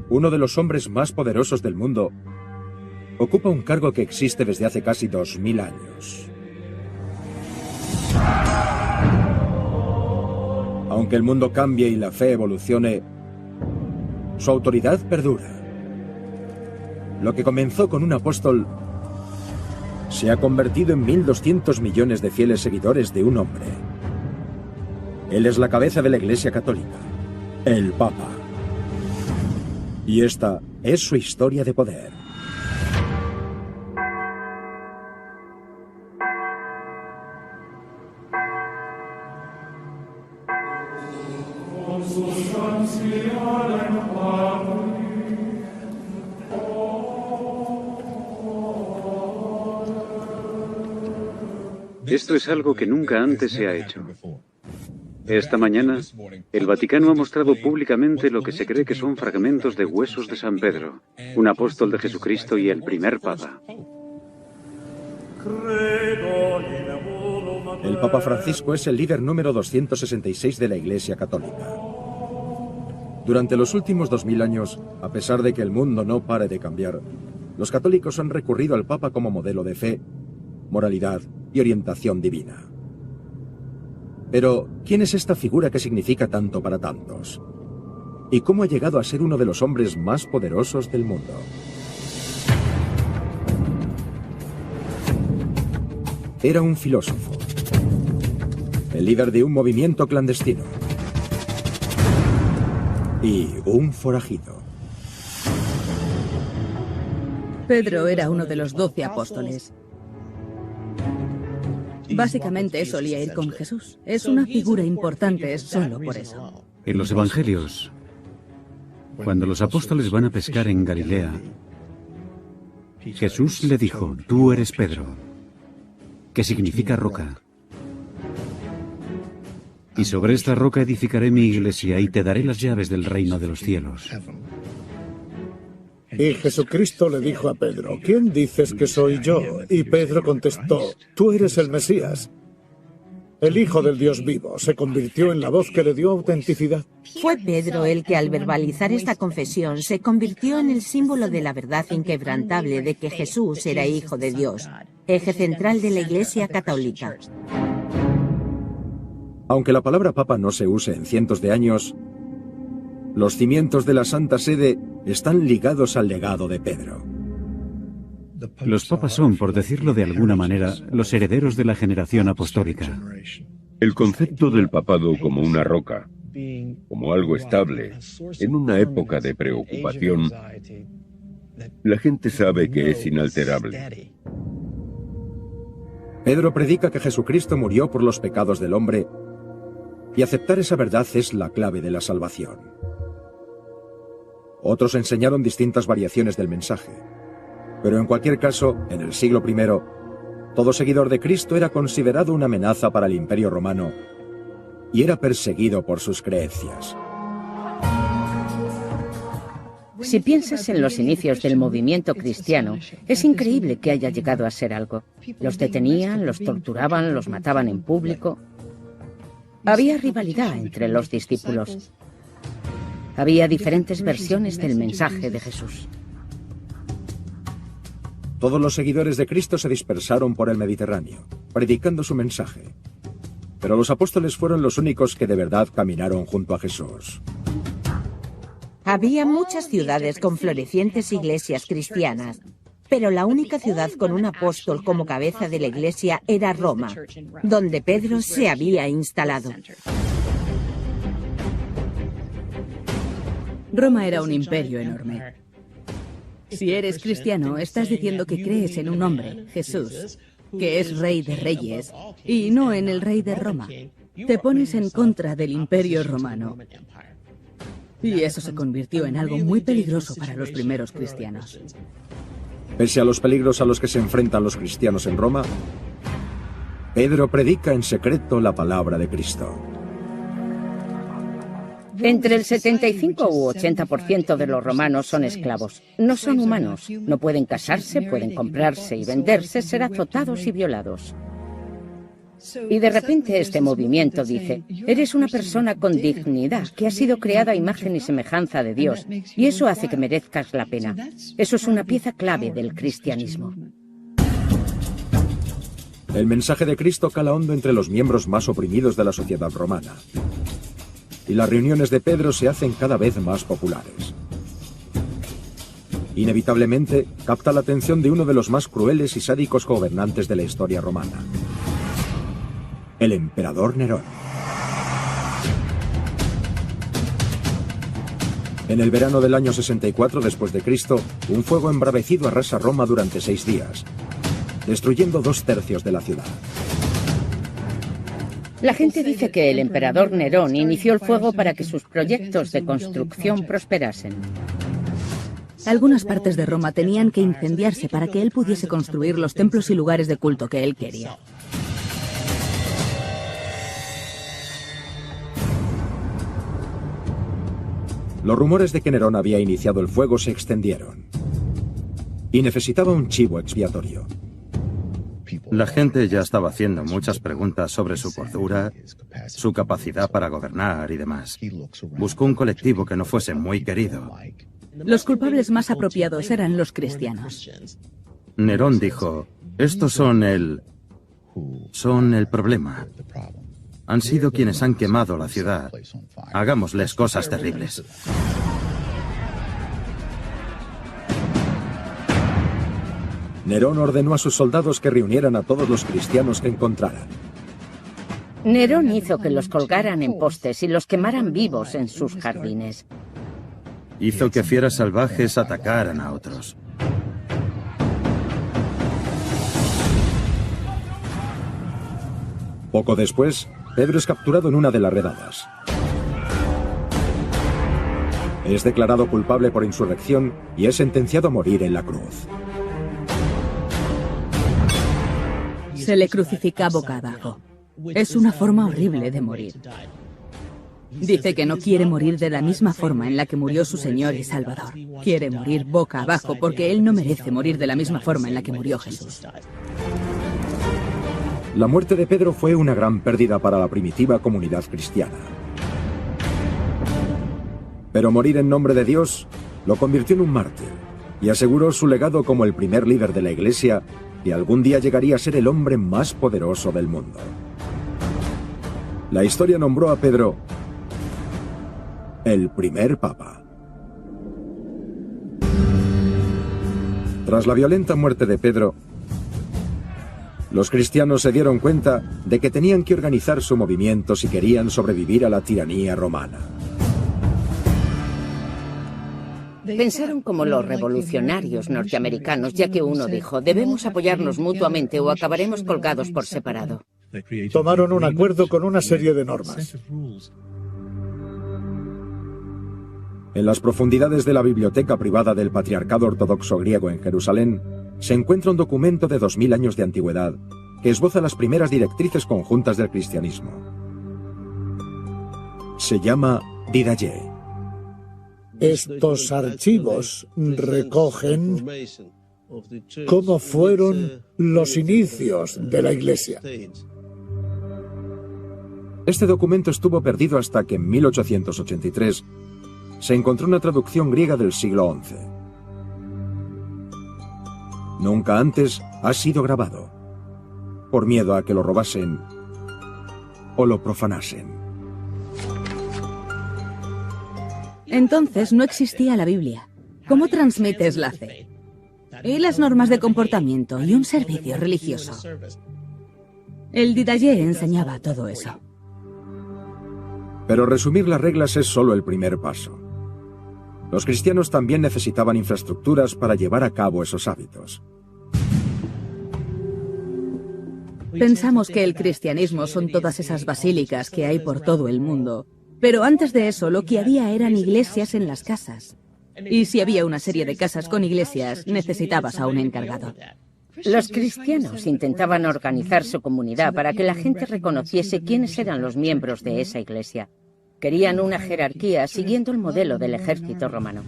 uno de los hombres más poderosos del mundo, ocupa un cargo que existe desde hace casi 2000 años. Aunque el mundo cambie y la fe evolucione, su autoridad perdura. Lo que comenzó con un apóstol se ha convertido en 1.200 millones de fieles seguidores de un hombre. Él es la cabeza de la Iglesia Católica, el Papa. Y esta es su historia de poder. Esto es algo que nunca antes se ha hecho. Esta mañana, el Vaticano ha mostrado públicamente lo que se cree que son fragmentos de huesos de San Pedro, un apóstol de Jesucristo y el primer Papa. El Papa Francisco es el líder número 266 de la Iglesia Católica. Durante los últimos 2000 años, a pesar de que el mundo no pare de cambiar, los católicos han recurrido al Papa como modelo de fe, moralidad y orientación divina. Pero, ¿quién es esta figura que significa tanto para tantos? ¿Y cómo ha llegado a ser uno de los hombres más poderosos del mundo? Era un filósofo, el líder de un movimiento clandestino y un forajido. Pedro era uno de los 12 apóstoles. Básicamente solía ir con Jesús. Es una figura importante solo por eso. En los evangelios, cuando los apóstoles van a pescar en Galilea, Jesús le dijo: tú eres Pedro, que significa roca. Y sobre esta roca edificaré mi iglesia y te daré las llaves del reino de los cielos. Y Jesucristo le dijo a Pedro: ¿quién dices que soy yo? Y Pedro contestó: tú eres el Mesías, el Hijo del Dios vivo. Se convirtió en la voz que le dio autenticidad. Fue Pedro el que al verbalizar esta confesión se convirtió en el símbolo de la verdad inquebrantable de que Jesús era Hijo de Dios, eje central de la Iglesia Católica. Aunque la palabra Papa no se use en cientos de años, los cimientos de la Santa Sede están ligados al legado de Pedro. Los papas son, por decirlo de alguna manera, los herederos de la generación apostólica. El concepto del papado como una roca, como algo estable, en una época de preocupación, la gente sabe que es inalterable. Pedro predica que Jesucristo murió por los pecados del hombre y aceptar esa verdad es la clave de la salvación. Otros enseñaron distintas variaciones del mensaje, pero en cualquier caso, en el siglo I, todo seguidor de Cristo era considerado una amenaza para el Imperio Romano y era perseguido por sus creencias. Si piensas en los inicios del movimiento cristiano, es increíble que haya llegado a ser algo. Los detenían, los torturaban, los mataban en público. Había rivalidad entre los discípulos. Había diferentes versiones del mensaje de Jesús. Todos los seguidores de Cristo se dispersaron por el Mediterráneo, predicando su mensaje. Pero los apóstoles fueron los únicos que de verdad caminaron junto a Jesús. Había muchas ciudades con florecientes iglesias cristianas, pero la única ciudad con un apóstol como cabeza de la iglesia era Roma, donde Pedro se había instalado. Roma era un imperio enorme. Si eres cristiano, estás diciendo que crees en un hombre, Jesús, que es rey de reyes, y no en el rey de Roma. Te pones en contra del imperio romano. Y eso se convirtió en algo muy peligroso para los primeros cristianos. Pese a los peligros a los que se enfrentan los cristianos en Roma, Pedro predica en secreto la palabra de Cristo. Entre el 75 u 80% de los romanos son esclavos. No son humanos. No pueden casarse, pueden comprarse y venderse, ser azotados y violados. Y de repente este movimiento dice, eres una persona con dignidad, que ha sido creada a imagen y semejanza de Dios, y eso hace que merezcas la pena. Eso es una pieza clave del cristianismo. El mensaje de Cristo cala hondo entre los miembros más oprimidos de la sociedad romana. Y las reuniones de Pedro se hacen cada vez más populares. Inevitablemente, capta la atención de uno de los más crueles y sádicos gobernantes de la historia romana: el emperador Nerón. En el verano del año 64 después de Cristo, un fuego embravecido arrasa Roma durante 6 días, destruyendo 2/3 de la ciudad. La gente dice que el emperador Nerón inició el fuego para que sus proyectos de construcción prosperasen. Algunas partes de Roma tenían que incendiarse para que él pudiese construir los templos y lugares de culto que él quería. Los rumores de que Nerón había iniciado el fuego se extendieron. Y necesitaba un chivo expiatorio. La gente ya estaba haciendo muchas preguntas sobre su cordura, su capacidad para gobernar y demás. Buscó un colectivo que no fuese muy querido. Los culpables más apropiados eran los cristianos. Nerón dijo, estos son el problema. Han sido quienes han quemado la ciudad. Hagámosles cosas terribles. Nerón ordenó a sus soldados que reunieran a todos los cristianos que encontraran. Nerón hizo que los colgaran en postes y los quemaran vivos en sus jardines. Hizo que fieras salvajes atacaran a otros. Poco después, Pedro es capturado en una de las redadas. Es declarado culpable por insurrección y es sentenciado a morir en la cruz. Se le crucifica boca abajo. Es una forma horrible de morir. Dice que no quiere morir de la misma forma en la que murió su Señor y Salvador. Quiere morir boca abajo porque él no merece morir de la misma forma en la que murió Jesús. La muerte de Pedro fue una gran pérdida para la primitiva comunidad cristiana. Pero morir en nombre de Dios lo convirtió en un mártir y aseguró su legado como el primer líder de la Iglesia, y algún día llegaría a ser el hombre más poderoso del mundo. La historia nombró a Pedro el primer papa. Tras la violenta muerte de Pedro, los cristianos se dieron cuenta de que tenían que organizar su movimiento si querían sobrevivir a la tiranía romana. Pensaron como los revolucionarios norteamericanos, ya que uno dijo, debemos apoyarnos mutuamente o acabaremos colgados por separado. Tomaron un acuerdo con una serie de normas. En las profundidades de la biblioteca privada del Patriarcado Ortodoxo Griego en Jerusalén, se encuentra un documento de 2000 años de antigüedad que esboza las primeras directrices conjuntas del cristianismo. Se llama Didache. Estos archivos recogen cómo fueron los inicios de la Iglesia. Este documento estuvo perdido hasta que en 1883 se encontró una traducción griega del siglo XI. Nunca antes ha sido grabado, por miedo a que lo robasen o lo profanasen. Entonces no existía la Biblia. ¿Cómo transmites la fe? Y las normas de comportamiento y un servicio religioso. El Didache enseñaba todo eso. Pero resumir las reglas es solo el primer paso. Los cristianos también necesitaban infraestructuras para llevar a cabo esos hábitos. Pensamos que el cristianismo son todas esas basílicas que hay por todo el mundo. Pero antes de eso, lo que había eran iglesias en las casas. Y si había una serie de casas con iglesias, necesitabas a un encargado. Los cristianos intentaban organizar su comunidad para que la gente reconociese quiénes eran los miembros de esa iglesia. Querían una jerarquía siguiendo el modelo del ejército romano.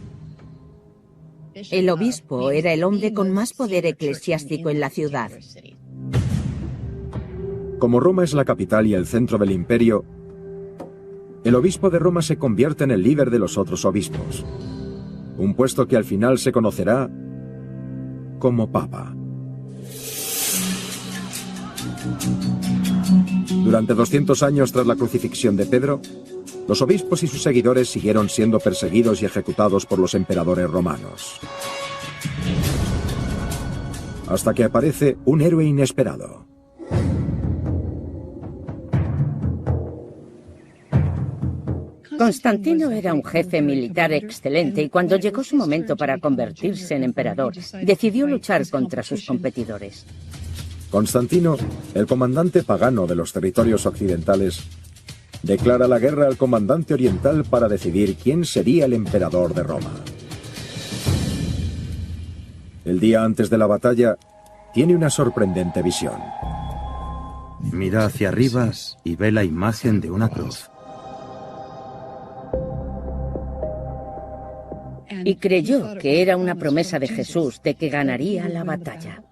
El obispo era el hombre con más poder eclesiástico en la ciudad. como Roma es la capital y el centro del imperio, el obispo de Roma se convierte en el líder de los otros obispos, un puesto que al final se conocerá como papa. Durante 200 años tras la crucifixión de Pedro, los obispos y sus seguidores siguieron siendo perseguidos y ejecutados por los emperadores romanos. Hasta que aparece un héroe inesperado. Constantino era un jefe militar excelente y cuando llegó su momento para convertirse en emperador, decidió luchar contra sus competidores. Constantino, el comandante pagano de los territorios occidentales, declara la guerra al comandante oriental para decidir quién sería el emperador de Roma. El día antes de la batalla, tiene una sorprendente visión. Mira hacia arriba y ve la imagen de una cruz. Y creyó que era una promesa de Jesús de que ganaría la batalla.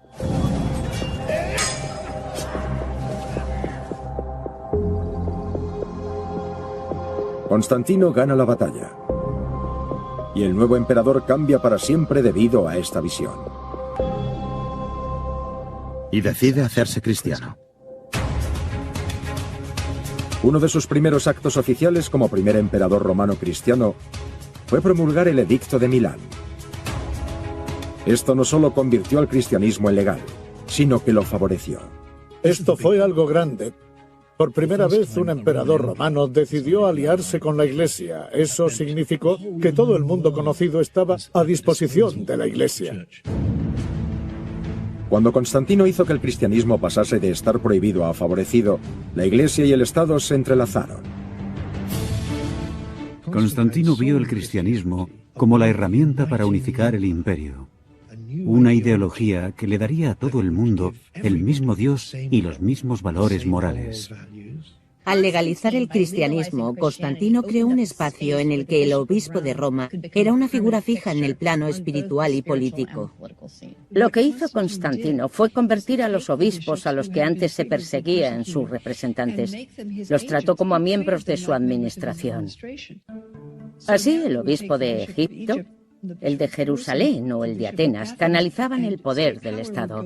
Constantino gana la batalla. Y el nuevo emperador cambia para siempre debido a esta visión. Y decide hacerse cristiano. Uno de sus primeros actos oficiales como primer emperador romano cristiano fue promulgar el Edicto de Milán. Esto no solo convirtió al cristianismo en legal, sino que lo favoreció. Esto fue algo grande. Por primera vez un emperador romano decidió aliarse con la Iglesia. Eso significó que todo el mundo conocido estaba a disposición de la Iglesia. Cuando Constantino hizo que el cristianismo pasase de estar prohibido a favorecido, la Iglesia y el Estado se entrelazaron. Constantino vio el cristianismo como la herramienta para unificar el imperio. Una ideología que le daría a todo el mundo el mismo Dios y los mismos valores morales. Al legalizar el cristianismo, Constantino creó un espacio en el que el obispo de Roma era una figura fija en el plano espiritual y político. Lo que hizo Constantino fue convertir a los obispos a los que antes se perseguía en sus representantes. Los trató como a miembros de su administración. Así, el obispo de Egipto, el de Jerusalén o el de Atenas canalizaban el poder del Estado.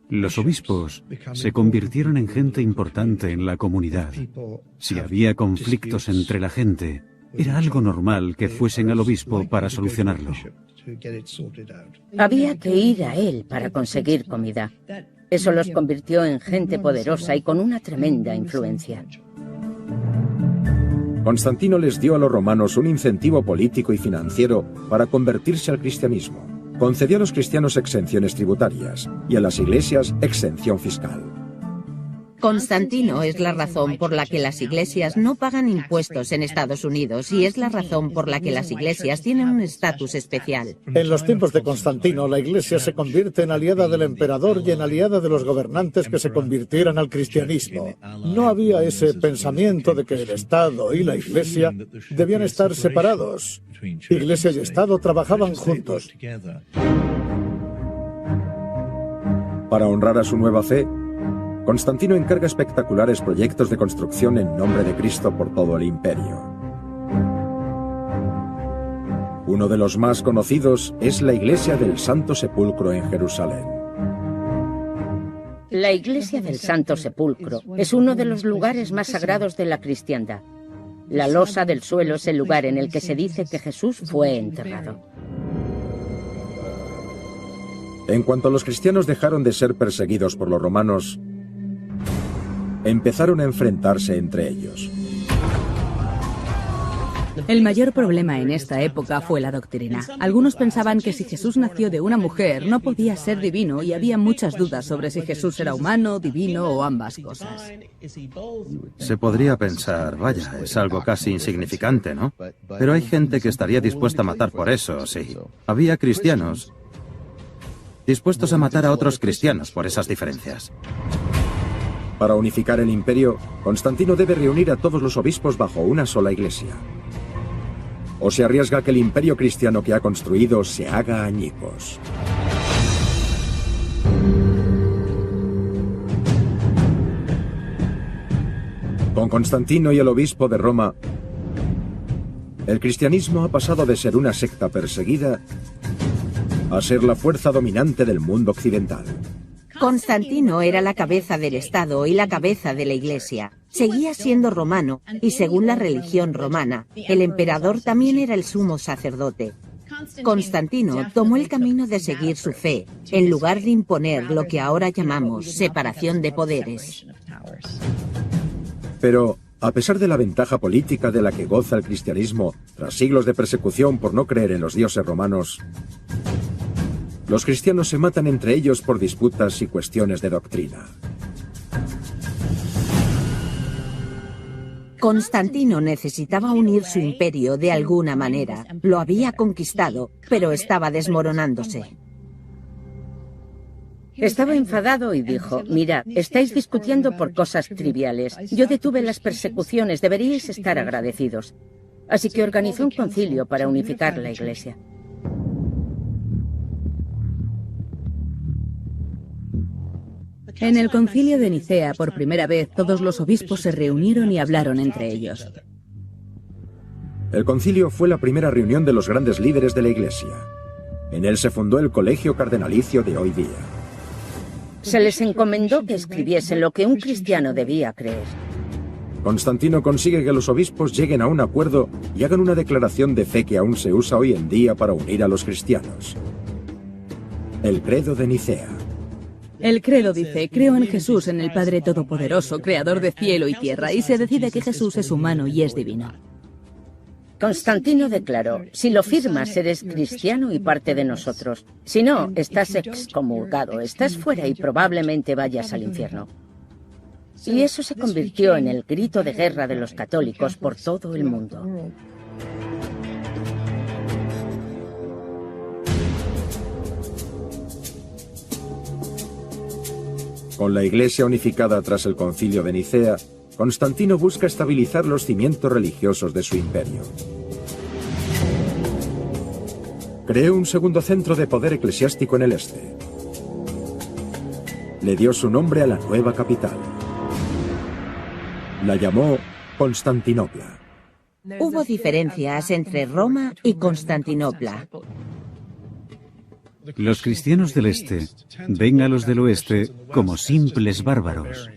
Los obispos se convirtieron en gente importante en la comunidad. Si había conflictos entre la gente, era algo normal que fuesen al obispo para solucionarlo. Había que ir a él para conseguir comida. Eso los convirtió en gente poderosa y con una tremenda influencia. Constantino les dio a los romanos un incentivo político y financiero para convertirse al cristianismo. Concedió a los cristianos exenciones tributarias y a las iglesias exención fiscal. Constantino es la razón por la que las iglesias no pagan impuestos en Estados Unidos y es la razón por la que las iglesias tienen un estatus especial. En los tiempos de Constantino, la Iglesia se convierte en aliada del emperador y en aliada de los gobernantes que se convirtieran al cristianismo. No había ese pensamiento de que el Estado y la Iglesia debían estar separados. Iglesia y Estado trabajaban juntos. Para honrar a su nueva fe, Constantino encarga espectaculares proyectos de construcción en nombre de Cristo por todo el imperio. Uno de los más conocidos es la Iglesia del Santo Sepulcro en Jerusalén. La Iglesia del Santo Sepulcro es uno de los lugares más sagrados de la cristiandad. La losa del suelo es el lugar en el que se dice que Jesús fue enterrado. En cuanto los cristianos dejaron de ser perseguidos por los romanos, empezaron a enfrentarse entre ellos. El mayor problema en esta época fue la doctrina. Algunos pensaban que si Jesús nació de una mujer no podía ser divino y había muchas dudas sobre si Jesús era humano, divino o ambas cosas. Se podría pensar, vaya, es algo casi insignificante, ¿no? Pero hay gente que estaría dispuesta a matar por eso, sí. Había cristianos dispuestos a matar a otros cristianos por esas diferencias. Para unificar el imperio, Constantino debe reunir a todos los obispos bajo una sola iglesia. O se arriesga que el imperio cristiano que ha construido se haga añicos. Con Constantino y el obispo de Roma, el cristianismo ha pasado de ser una secta perseguida a ser la fuerza dominante del mundo occidental. Constantino era la cabeza del Estado y la cabeza de la Iglesia. Seguía siendo romano y, según la religión romana, el emperador también era el sumo sacerdote. Constantino tomó el camino de seguir su fe, en lugar de imponer lo que ahora llamamos separación de poderes. Pero, a pesar de la ventaja política de la que goza el cristianismo tras siglos de persecución por no creer en los dioses romanos, los cristianos se matan entre ellos por disputas y cuestiones de doctrina. Constantino necesitaba unir su imperio de alguna manera. Lo había conquistado, pero estaba desmoronándose. Estaba enfadado y dijo, mirad, estáis discutiendo por cosas triviales. Yo detuve las persecuciones, deberíais estar agradecidos. Así que organizó un concilio para unificar la Iglesia. En el concilio de Nicea, por primera vez, todos los obispos se reunieron y hablaron entre ellos. El concilio fue la primera reunión de los grandes líderes de la Iglesia. En él se fundó el colegio cardenalicio de hoy día. Se les encomendó que escribiesen lo que un cristiano debía creer. Constantino consigue que los obispos lleguen a un acuerdo y hagan una declaración de fe que aún se usa hoy en día para unir a los cristianos. El credo de Nicea. El credo dice, creo en Jesús, en el Padre Todopoderoso, creador de cielo y tierra, y se decide que Jesús es humano y es divino. Constantino declaró, si lo firmas eres cristiano y parte de nosotros. Si no, estás excomulgado, estás fuera y probablemente vayas al infierno. Y eso se convirtió en el grito de guerra de los católicos por todo el mundo. Con la Iglesia unificada tras el concilio de Nicea, Constantino busca estabilizar los cimientos religiosos de su imperio. Creó un segundo centro de poder eclesiástico en el este. Le dio su nombre a la nueva capital. La llamó Constantinopla. Hubo diferencias entre Roma y Constantinopla. Los cristianos del este ven a los del oeste como simples bárbaros.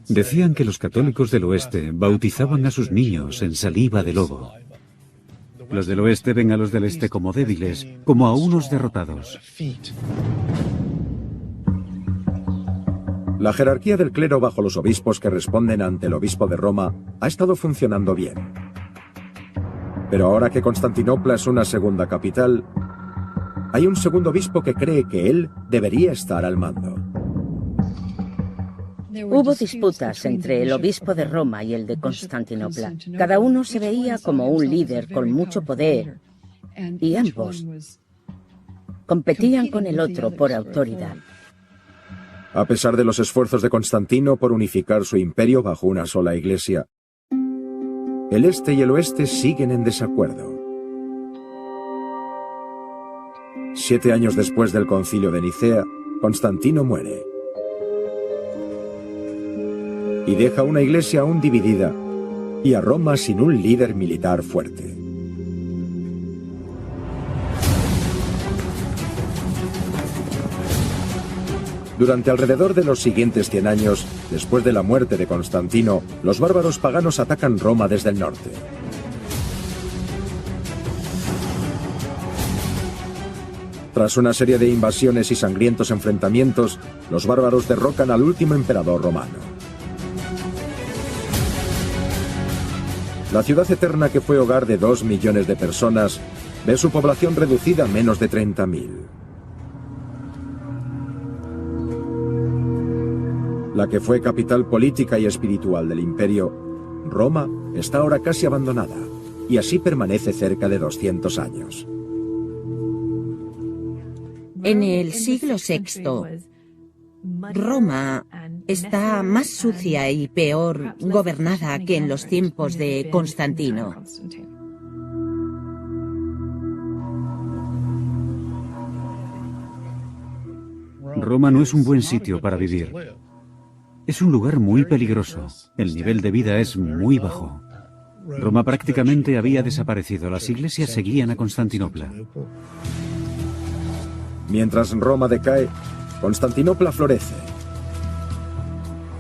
Decían que los católicos del oeste bautizaban a sus niños en saliva de lobo. Los del oeste ven a los del este como débiles, como a unos derrotados. La jerarquía del clero bajo los obispos que responden ante el obispo de Roma ha estado funcionando bien. Pero ahora que Constantinopla es una segunda capital, hay un segundo obispo que cree que él debería estar al mando. Hubo disputas entre el obispo de Roma y el de Constantinopla. Cada uno se veía como un líder con mucho poder y ambos competían con el otro por autoridad. A pesar de los esfuerzos de Constantino por unificar su imperio bajo una sola iglesia, el este y el oeste siguen en desacuerdo. 7 años después del concilio de Nicea, Constantino muere y deja una iglesia aún dividida y a Roma sin un líder militar fuerte. Durante alrededor de los siguientes 100 años, después de la muerte de Constantino, los bárbaros paganos atacan Roma desde el norte. Tras una serie de invasiones y sangrientos enfrentamientos, los bárbaros derrocan al último emperador romano. La ciudad eterna, que fue hogar de 2 millones de personas, ve su población reducida a menos de 30.000. La que fue capital política y espiritual del imperio, Roma, está ahora casi abandonada, y así permanece cerca de 200 años. En el siglo VI, Roma está más sucia y peor gobernada que en los tiempos de Constantino. Roma no es un buen sitio para vivir. Es un lugar muy peligroso. El nivel de vida es muy bajo. Roma prácticamente había desaparecido. Las iglesias seguían a Constantinopla. Mientras Roma decae, Constantinopla florece.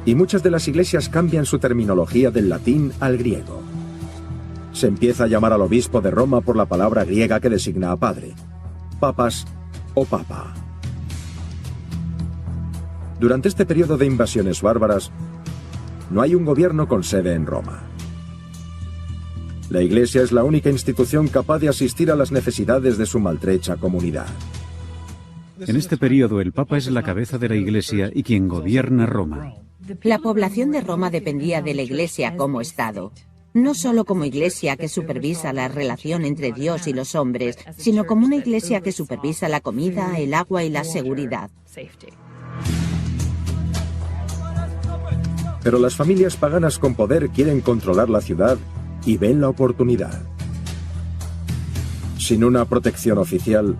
Y muchas de las iglesias cambian su terminología del latín al griego. Se empieza a llamar al obispo de Roma por la palabra griega que designa a padre, papas o papa. Durante este periodo de invasiones bárbaras, no hay un gobierno con sede en Roma. La Iglesia es la única institución capaz de asistir a las necesidades de su maltrecha comunidad. En este periodo, el Papa es la cabeza de la Iglesia y quien gobierna Roma. La población de Roma dependía de la Iglesia como Estado. No solo como iglesia que supervisa la relación entre Dios y los hombres, sino como una iglesia que supervisa la comida, el agua y la seguridad. Pero las familias paganas con poder quieren controlar la ciudad y ven la oportunidad. Sin una protección oficial,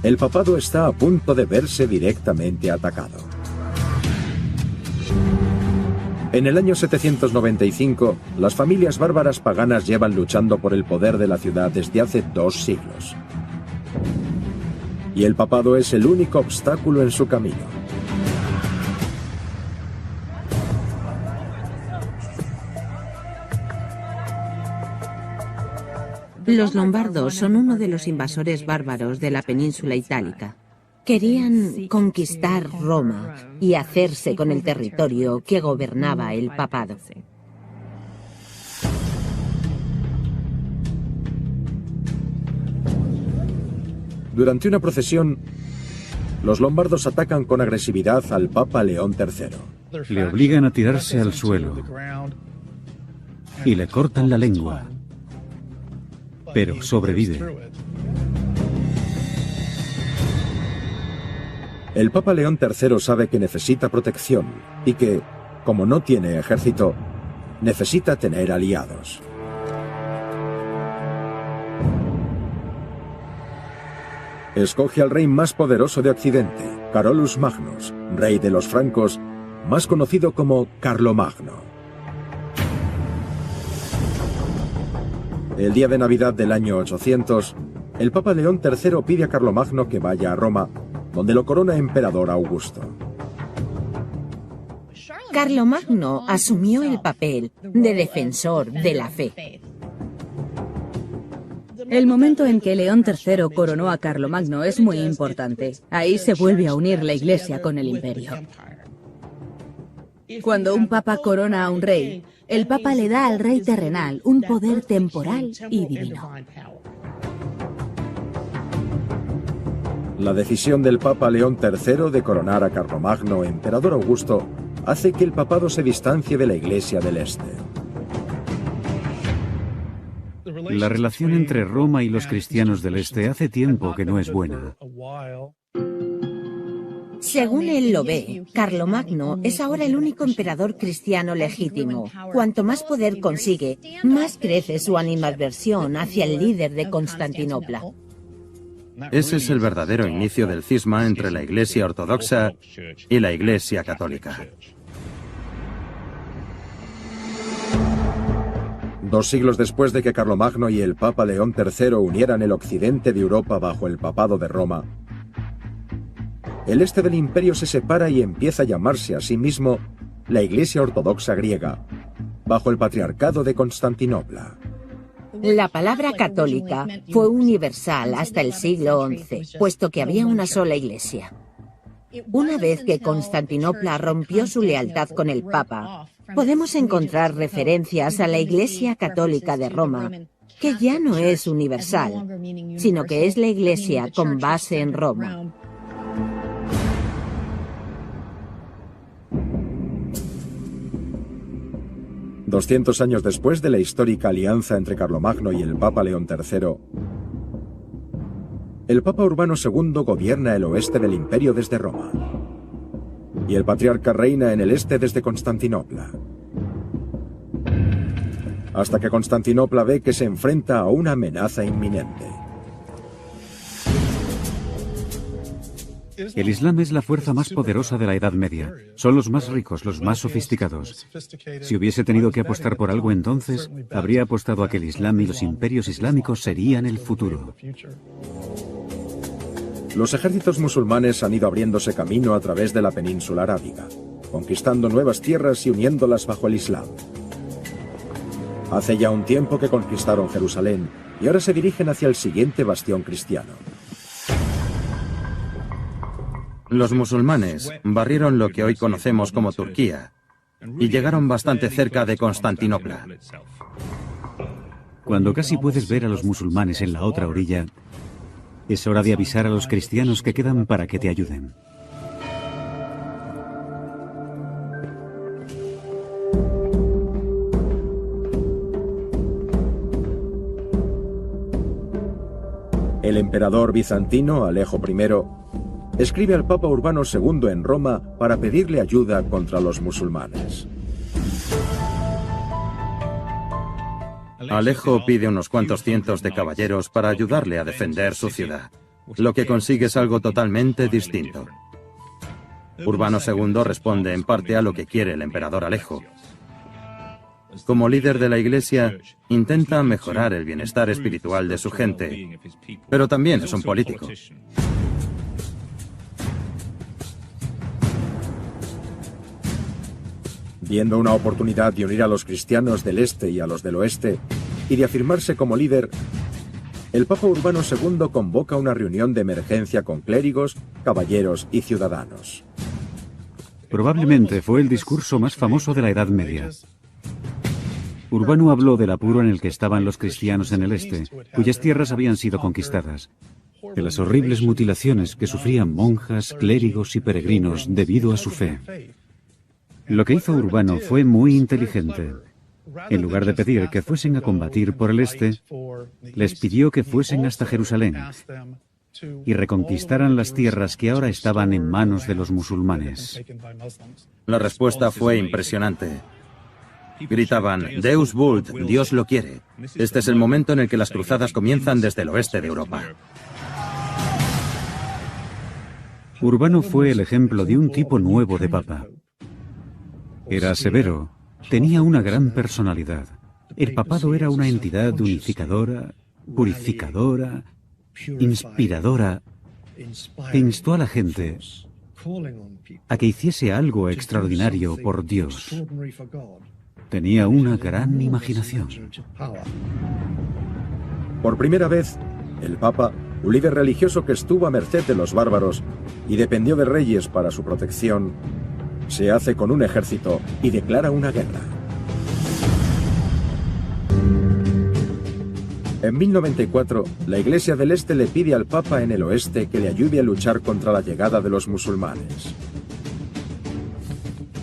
el papado está a punto de verse directamente atacado. En el año 795, las familias bárbaras paganas llevan luchando por el poder de la ciudad desde hace 2 siglos. Y el papado es el único obstáculo en su camino. Los lombardos son uno de los invasores bárbaros de la península itálica. Querían conquistar Roma y hacerse con el territorio que gobernaba el papado. Durante una procesión, los lombardos atacan con agresividad al Papa León III. Le obligan a tirarse al suelo y le cortan la lengua, pero sobrevive. El Papa León III sabe que necesita protección y que, como no tiene ejército, necesita tener aliados. Escoge al rey más poderoso de Occidente, Carolus Magnus, rey de los francos, más conocido como Carlomagno. El día de Navidad del año 800, el Papa León III pide a Carlomagno que vaya a Roma, donde lo corona emperador Augusto. Carlomagno asumió el papel de defensor de la fe. El momento en que León III coronó a Carlomagno es muy importante. Ahí se vuelve a unir la Iglesia con el imperio. Cuando un papa corona a un rey, el papa le da al rey terrenal un poder temporal y divino. La decisión del Papa León III de coronar a Carlomagno emperador Augusto hace que el papado se distancie de la Iglesia del Este. La relación entre Roma y los cristianos del Este hace tiempo que no es buena. Según él lo ve, Carlomagno es ahora el único emperador cristiano legítimo. Cuanto más poder consigue, más crece su animadversión hacia el líder de Constantinopla. Ese es el verdadero inicio del cisma entre la Iglesia ortodoxa y la Iglesia católica. 2 siglos después de que Carlomagno y el Papa León III unieran el occidente de Europa bajo el papado de Roma, el este del imperio se separa y empieza a llamarse a sí mismo la Iglesia ortodoxa griega, bajo el patriarcado de Constantinopla. La palabra católica fue universal hasta el siglo XI, puesto que había una sola iglesia. Una vez que Constantinopla rompió su lealtad con el Papa, podemos encontrar referencias a la Iglesia Católica de Roma, que ya no es universal, sino que es la Iglesia con base en Roma. $200 años después de la histórica alianza entre Carlomagno y el Papa León III, el Papa Urbano II gobierna el oeste del imperio desde Roma, y el patriarca reina en el este desde Constantinopla, hasta que Constantinopla ve que se enfrenta a una amenaza inminente. El Islam es la fuerza más poderosa de la Edad Media. Son los más ricos, los más sofisticados. Si hubiese tenido que apostar por algo entonces, habría apostado a que el Islam y los imperios islámicos serían el futuro. Los ejércitos musulmanes han ido abriéndose camino a través de la península arábiga, conquistando nuevas tierras y uniéndolas bajo el Islam. Hace ya un tiempo que conquistaron Jerusalén y ahora se dirigen hacia el siguiente bastión cristiano. Los musulmanes barrieron lo que hoy conocemos como Turquía y llegaron bastante cerca de Constantinopla. Cuando casi puedes ver a los musulmanes en la otra orilla, es hora de avisar a los cristianos que quedan para que te ayuden. El emperador bizantino Alejo I escribe al Papa Urbano II en Roma para pedirle ayuda contra los musulmanes. Alejo pide unos cuantos cientos de caballeros para ayudarle a defender su ciudad. Lo que consigue es algo totalmente distinto. Urbano II responde en parte a lo que quiere el emperador Alejo. Como líder de la Iglesia, intenta mejorar el bienestar espiritual de su gente, pero también es un político. Viendo una oportunidad de unir a los cristianos del este y a los del oeste y de afirmarse como líder, el Papa Urbano II convoca una reunión de emergencia con clérigos, caballeros y ciudadanos. Probablemente fue el discurso más famoso de la Edad Media. Urbano habló del apuro en el que estaban los cristianos en el este, cuyas tierras habían sido conquistadas, de las horribles mutilaciones que sufrían monjas, clérigos y peregrinos debido a su fe. Lo que hizo Urbano fue muy inteligente. En lugar de pedir que fuesen a combatir por el este, les pidió que fuesen hasta Jerusalén y reconquistaran las tierras que ahora estaban en manos de los musulmanes. La respuesta fue impresionante. Gritaban, Deus vult, Dios lo quiere. Este es el momento en el que las cruzadas comienzan desde el oeste de Europa. Urbano fue el ejemplo de un tipo nuevo de papa. Era severo, tenía una gran personalidad. El papado era una entidad unificadora, purificadora, inspiradora, que instó a la gente a que hiciese algo extraordinario por Dios. Tenía una gran imaginación. Por primera vez, el Papa, un líder religioso que estuvo a merced de los bárbaros y dependió de reyes para su protección, se hace con un ejército y declara una guerra. En 1094, la Iglesia del Este le pide al Papa en el oeste que le ayude a luchar contra la llegada de los musulmanes.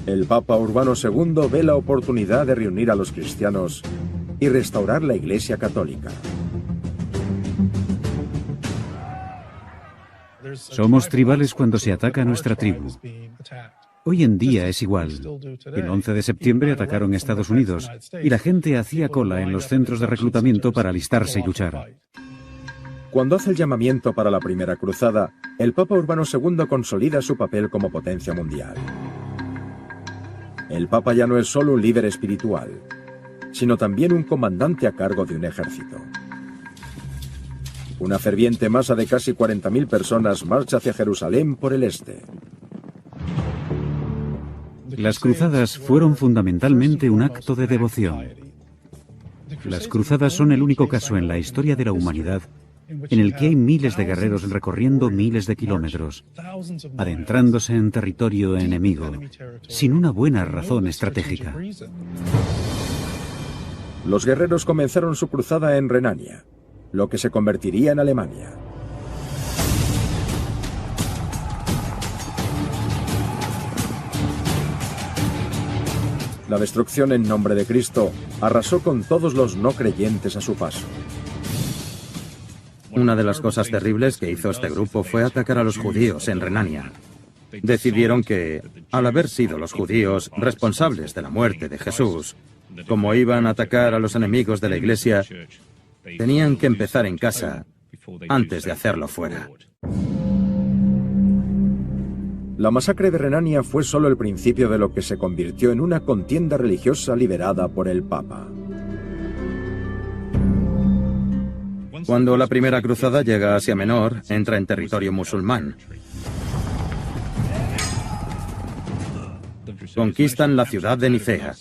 El Papa Urbano II ve la oportunidad de reunir a los cristianos y restaurar la Iglesia católica. Somos tribales cuando se ataca a nuestra tribu. Hoy en día es igual. El 11 de septiembre atacaron Estados Unidos y la gente hacía cola en los centros de reclutamiento para alistarse y luchar. Cuando hace el llamamiento para la primera cruzada, el Papa Urbano II consolida su papel como potencia mundial. El Papa ya no es solo un líder espiritual, sino también un comandante a cargo de un ejército. Una ferviente masa de casi 40.000 personas marcha hacia Jerusalén por el este. Las cruzadas fueron fundamentalmente un acto de devoción. Las cruzadas son el único caso en la historia de la humanidad en el que hay miles de guerreros recorriendo miles de kilómetros, adentrándose en territorio enemigo, sin una buena razón estratégica. Los guerreros comenzaron su cruzada en Renania, lo que se convertiría en Alemania. La destrucción en nombre de Cristo arrasó con todos los no creyentes a su paso. Una de las cosas terribles que hizo este grupo fue atacar a los judíos en Renania. Decidieron que, al haber sido los judíos responsables de la muerte de Jesús, como iban a atacar a los enemigos de la Iglesia, tenían que empezar en casa antes de hacerlo fuera. La masacre de Renania fue solo el principio de lo que se convirtió en una contienda religiosa liderada por el Papa. Cuando la primera cruzada llega a Asia Menor, entra en territorio musulmán. Conquistan la ciudad de Nicea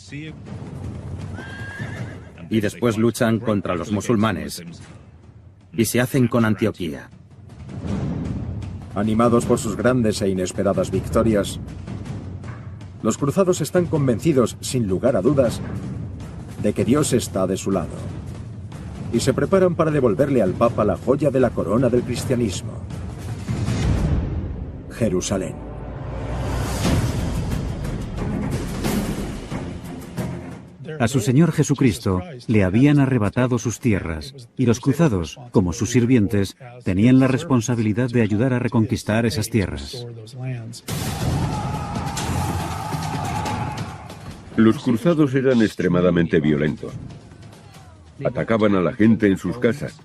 y después luchan contra los musulmanes y se hacen con Antioquía. Animados por sus grandes e inesperadas victorias, los cruzados están convencidos, sin lugar a dudas, de que Dios está de su lado, y se preparan para devolverle al Papa la joya de la corona del cristianismo: Jerusalén. A su Señor Jesucristo le habían arrebatado sus tierras, y los cruzados, como sus sirvientes, tenían la responsabilidad de ayudar a reconquistar esas tierras. Los cruzados eran extremadamente violentos. Atacaban a la gente en sus casas,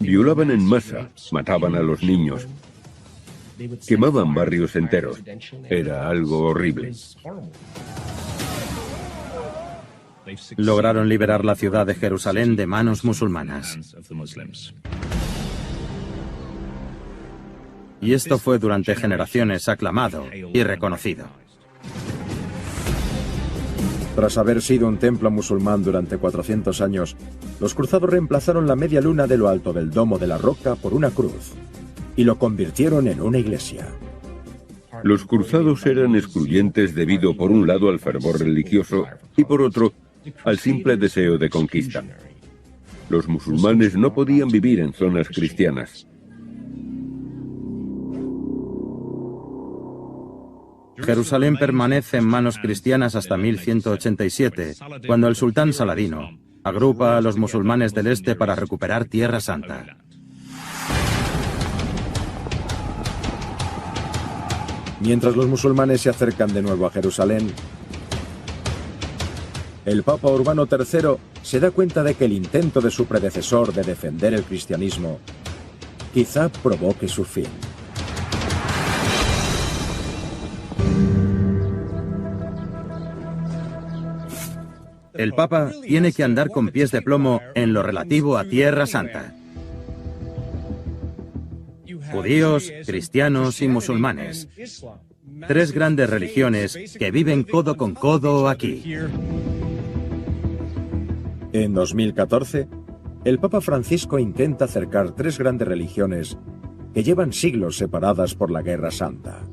violaban en masa, mataban a los niños, quemaban barrios enteros. Era algo horrible. Lograron liberar la ciudad de Jerusalén de manos musulmanas. Y esto fue durante generaciones aclamado y reconocido. Tras haber sido un templo musulmán durante 400 años, los cruzados reemplazaron la media luna de lo alto del Domo de la Roca por una cruz y lo convirtieron en una iglesia. Los cruzados eran excluyentes debido, por un lado, al fervor religioso y, por otro, al simple deseo de conquista. Los musulmanes no podían vivir en zonas cristianas. Jerusalén permanece en manos cristianas hasta 1187, cuando el sultán Saladino agrupa a los musulmanes del este para recuperar Tierra Santa. Mientras los musulmanes se acercan de nuevo a Jerusalén, el Papa Urbano III se da cuenta de que el intento de su predecesor de defender el cristianismo quizá provoque su fin. El Papa tiene que andar con pies de plomo en lo relativo a Tierra Santa. Judíos, cristianos y musulmanes. Tres grandes religiones que viven codo con codo aquí. En 2014, el Papa Francisco intenta acercar tres grandes religiones que llevan siglos separadas por la Guerra Santa.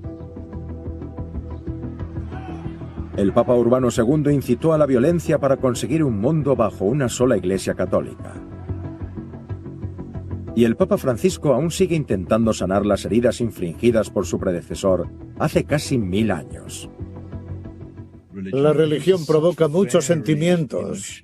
El Papa Urbano II incitó a la violencia para conseguir un mundo bajo una sola Iglesia católica. Y el Papa Francisco aún sigue intentando sanar las heridas infligidas por su predecesor hace casi 1000 años. La religión provoca muchos sentimientos.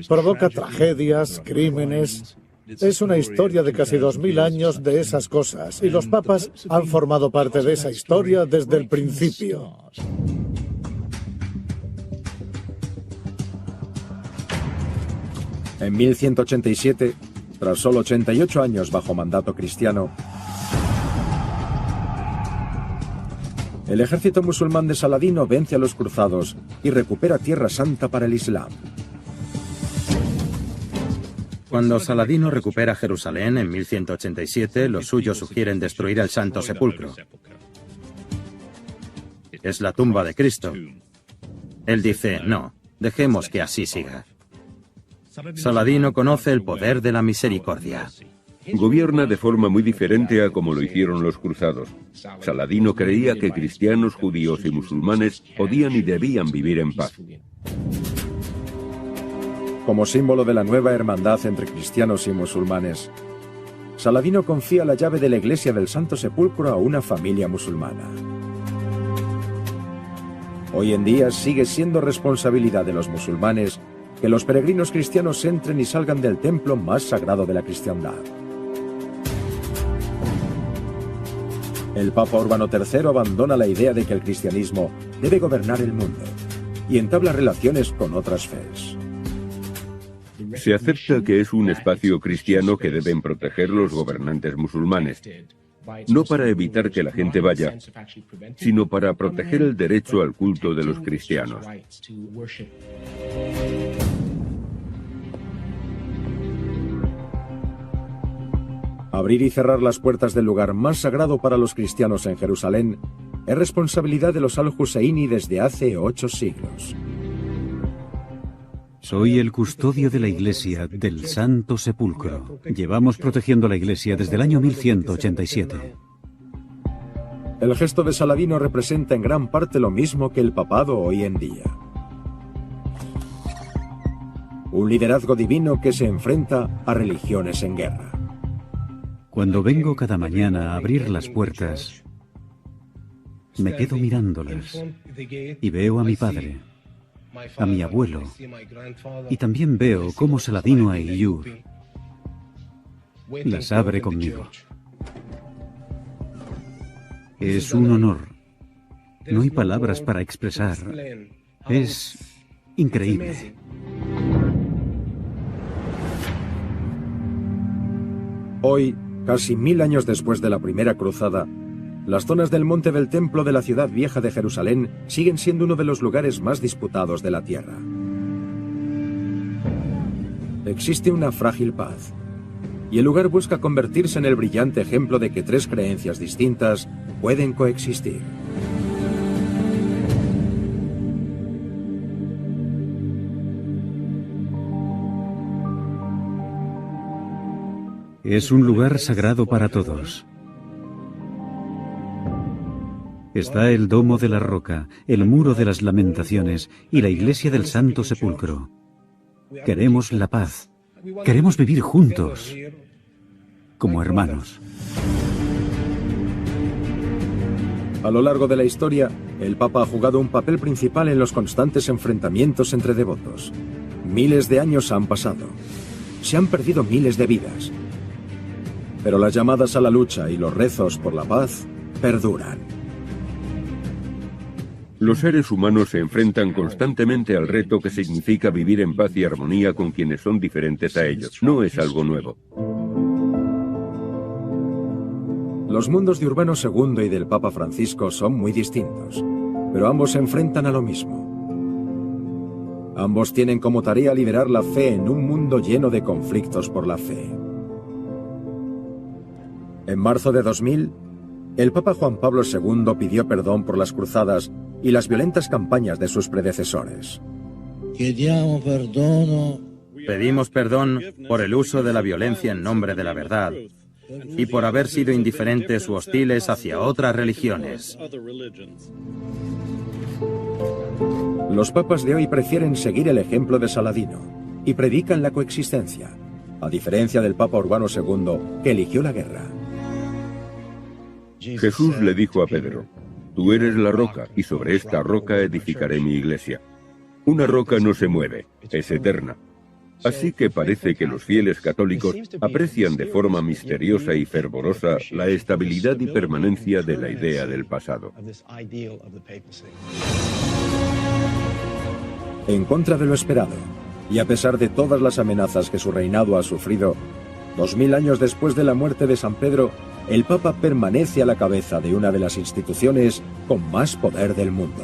Provoca tragedias, crímenes. Es una historia de casi 2000 años de esas cosas, y los papas han formado parte de esa historia desde el principio. En 1187, tras solo 88 años bajo mandato cristiano, el ejército musulmán de Saladino vence a los cruzados y recupera Tierra Santa para el Islam. Cuando Saladino recupera Jerusalén en 1187, los suyos sugieren destruir el Santo Sepulcro. Es la tumba de Cristo. Él dice, no, dejemos que así siga. Saladino conoce el poder de la misericordia. Gobierna de forma muy diferente a como lo hicieron los cruzados. Saladino creía que cristianos, judíos y musulmanes podían y debían vivir en paz. Como símbolo de la nueva hermandad entre cristianos y musulmanes, Saladino confía la llave de la iglesia del Santo Sepulcro a una familia musulmana. Hoy en día sigue siendo responsabilidad de los musulmanes que los peregrinos cristianos entren y salgan del templo más sagrado de la cristiandad. El Papa Urbano III abandona la idea de que el cristianismo debe gobernar el mundo y entabla relaciones con otras fes. Se acepta que es un espacio cristiano que deben proteger los gobernantes musulmanes. no para evitar que la gente vaya, sino para proteger el derecho al culto de los cristianos. Abrir y cerrar las puertas del lugar más sagrado para los cristianos en Jerusalén es responsabilidad de los al-Husseini desde hace 8 siglos. Soy el custodio de la iglesia del Santo Sepulcro. Llevamos protegiendo la iglesia desde el año 1187. El gesto de Saladino representa en gran parte lo mismo que el papado hoy en día. Un liderazgo divino que se enfrenta a religiones en guerra. Cuando vengo cada mañana a abrir las puertas, me quedo mirándolas y veo a mi padre, a mi abuelo, y también veo cómo Saladino Ayyub las abre conmigo. Es un honor. No hay palabras para expresar. Es increíble. Hoy, casi 1000 años después de la primera cruzada, las zonas del monte del templo de la ciudad vieja de Jerusalén siguen siendo uno de los lugares más disputados de la tierra. Existe una frágil paz, y el lugar busca convertirse en el brillante ejemplo de que 3 creencias distintas pueden coexistir. Es un lugar sagrado para todos. Está el Domo de la Roca, el Muro de las Lamentaciones y la Iglesia del Santo Sepulcro. Queremos la paz. Queremos vivir juntos, como hermanos. A lo largo de la historia, el Papa ha jugado un papel principal en los constantes enfrentamientos entre devotos. Miles de años han pasado. Se han perdido miles de vidas. Pero las llamadas a la lucha y los rezos por la paz perduran. Los seres humanos se enfrentan constantemente al reto que significa vivir en paz y armonía con quienes son diferentes a ellos. No es algo nuevo. Los mundos de Urbano II y del Papa Francisco son muy distintos, pero ambos se enfrentan a lo mismo. Ambos tienen como tarea liderar la fe en un mundo lleno de conflictos por la fe. En marzo de 2000, el Papa Juan Pablo II pidió perdón por las cruzadas y las violentas campañas de sus predecesores. Pedimos perdón por el uso de la violencia en nombre de la verdad y por haber sido indiferentes u hostiles hacia otras religiones. Los papas de hoy prefieren seguir el ejemplo de Saladino y predican la coexistencia, a diferencia del Papa Urbano II, que eligió la guerra. Jesús le dijo a Pedro: tú eres la roca, y sobre esta roca edificaré mi iglesia. Una roca no se mueve, es eterna. Así que parece que los fieles católicos aprecian de forma misteriosa y fervorosa la estabilidad y permanencia de la idea del pasado. En contra de lo esperado, y a pesar de todas las amenazas que su reinado ha sufrido, 2000 años después de la muerte de San Pedro, el Papa permanece a la cabeza de una de las instituciones con más poder del mundo.